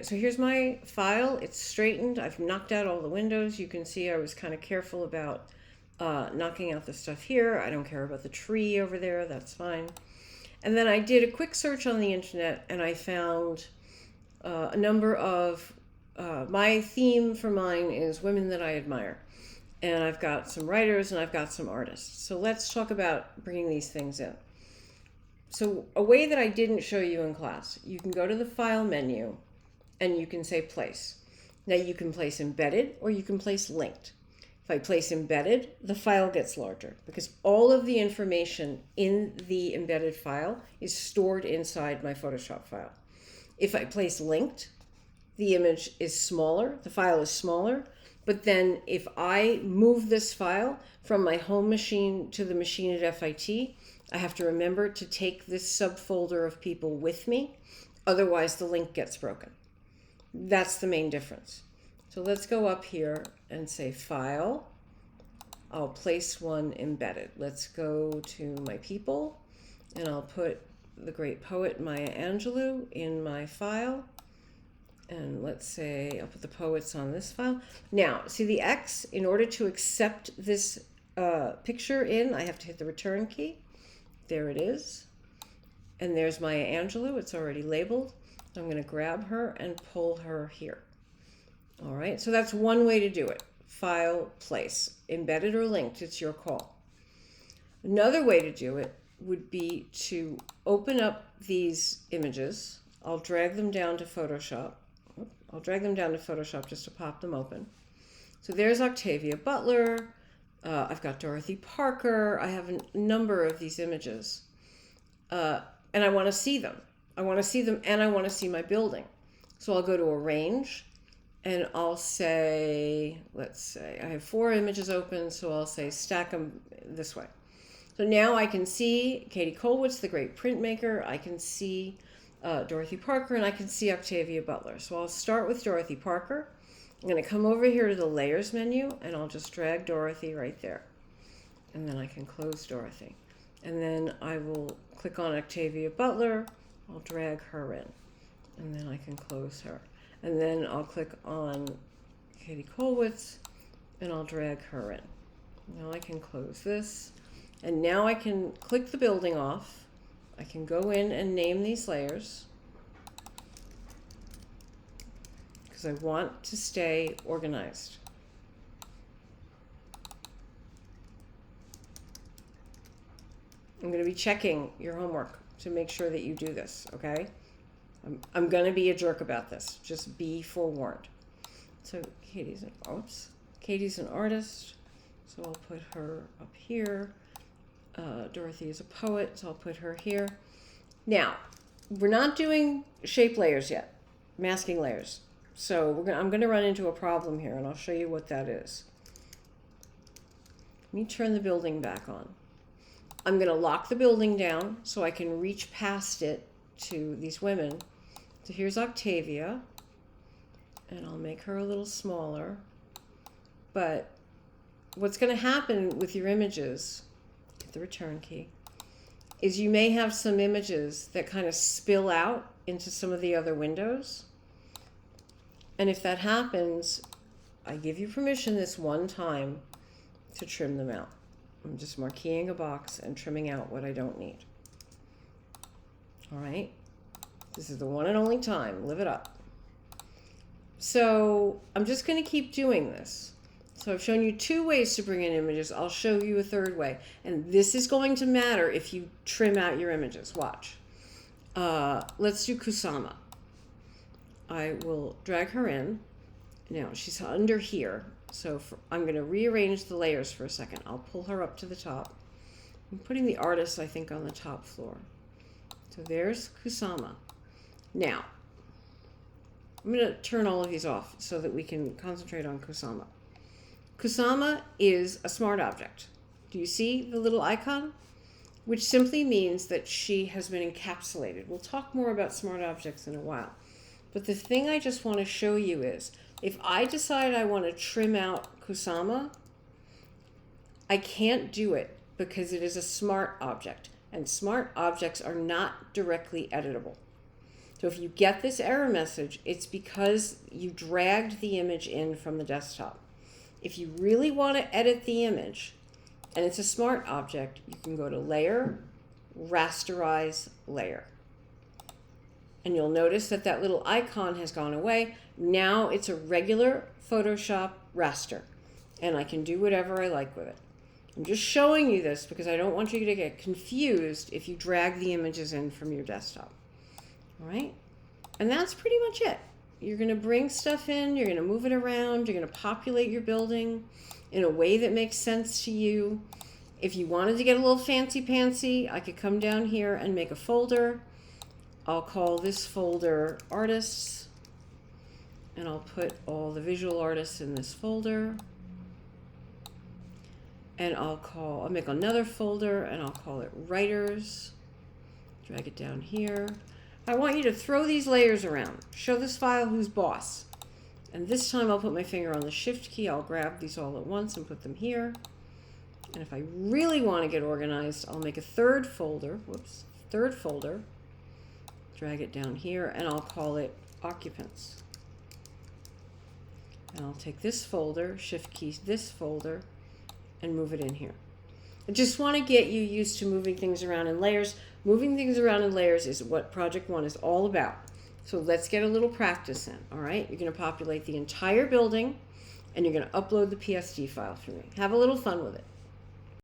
so here's my file. It's straightened. I've knocked out all the windows. You can see I was kind of careful about knocking out the stuff here. I don't care about the tree over there. That's fine. And then I did a quick search on the internet, and I found a number of, my theme for mine is women that I admire. And I've got some writers and I've got some artists. So let's talk about bringing these things in. So a way that I didn't show you in class, you can go to the file menu and you can say place. Now you can place embedded or you can place linked. If I place embedded, the file gets larger because all of the information in the embedded file is stored inside my Photoshop file. If I place linked, the image is smaller, the file is smaller, but then if I move this file from my home machine to the machine at FIT, I have to remember to take this subfolder of people with me, otherwise the link gets broken. That's the main difference. So let's go up here and say File. I'll place one embedded. Let's go to my people, and I'll put the great poet Maya Angelou in my file. And let's say I'll put the poets on this file. Now, see the X, in order to accept this picture in, I have to hit the return key. There it is. And there's Maya Angelou. It's already labeled. I'm going to grab her and pull her here. All right, so that's one way to do it. File, place, embedded or linked, it's your call. Another way to do it would be to open up these images. I'll drag them down to Photoshop. I'll drag them down to Photoshop just to pop them open. So there's Octavia Butler. I've got Dorothy Parker. I have a number of these images. And I want to see them. I want to see them and I want to see my building. So I'll go to Arrange and I'll say, let's say, I have 4 images open, so I'll say stack them this way. So now I can see Katie Kollwitz, the great printmaker. I can see Dorothy Parker, and I can see Octavia Butler. So I'll start with Dorothy Parker. I'm going to come over here to the Layers menu, and I'll just drag Dorothy right there. And then I can close Dorothy. And then I will click on Octavia Butler. I'll drag her in. And then I can close her. And then I'll click on Katie Kollwitz, and I'll drag her in. Now I can close this. And now I can click the building off. I can go in and name these layers because I want to stay organized. I'm going to be checking your homework to make sure that you do this, okay? I'm going to be a jerk about this. Just be forewarned. So Katie's an artist, so I'll put her up here. Dorothy is a poet, so I'll put her here. Now, we're not doing shape layers yet, masking layers. So I'm going to run into a problem here, and I'll show you what that is. Let me turn the building back on. I'm going to lock the building down so I can reach past it to these women. So here's Octavia, and I'll make her a little smaller. But what's going to happen with your images, hit the return key, is you may have some images that kind of spill out into some of the other windows. And if that happens, I give you permission this one time to trim them out. I'm just marqueing a box and trimming out what I don't need. All right. This is the one and only time. Live it up. So I'm just going to keep doing this. So I've shown you 2 ways to bring in images. I'll show you a 3rd way. And this is going to matter if you trim out your images. Watch. Let's do Kusama. I will drag her in. Now she's under here. So I'm going to rearrange the layers for a second. I'll pull her up to the top. I'm putting the artist, I think, on the top floor. So there's Kusama. Now, I'm going to turn all of these off so that we can concentrate on Kusama. Kusama is a smart object. Do you see the little icon? Which simply means that she has been encapsulated. We'll talk more about smart objects in a while. But the thing I just want to show you is, if I decide I want to trim out Kusama, I can't do it because it is a smart object. And smart objects are not directly editable. So if you get this error message, it's because you dragged the image in from the desktop. If you really want to edit the image, and it's a smart object, you can go to Layer, Rasterize Layer. And you'll notice that that little icon has gone away. Now it's a regular Photoshop raster, and I can do whatever I like with it. I'm just showing you this because I don't want you to get confused if you drag the images in from your desktop. All right? And that's pretty much it. You're going to bring stuff in, you're going to move it around, you're going to populate your building in a way that makes sense to you. If you wanted to get a little fancy-pantsy, I could come down here and make a folder. I'll call this folder Artists, and I'll put all the visual artists in this folder. And I'll make another folder, and I'll call it Writers. Drag it down here. I want you to throw these layers around. Show this file who's boss. And this time I'll put my finger on the Shift key. I'll grab these all at once and put them here. And if I really want to get organized, I'll make a third folder. Third folder. Drag it down here, and I'll call it Occupants. And I'll take this folder, Shift key this folder, and move it in here. I just want to get you used to moving things around in layers. Moving things around in layers is what Project 1 is all about. So let's get a little practice in, all right? You're going to populate the entire building, and you're going to upload the PSD file for me. Have a little fun with it.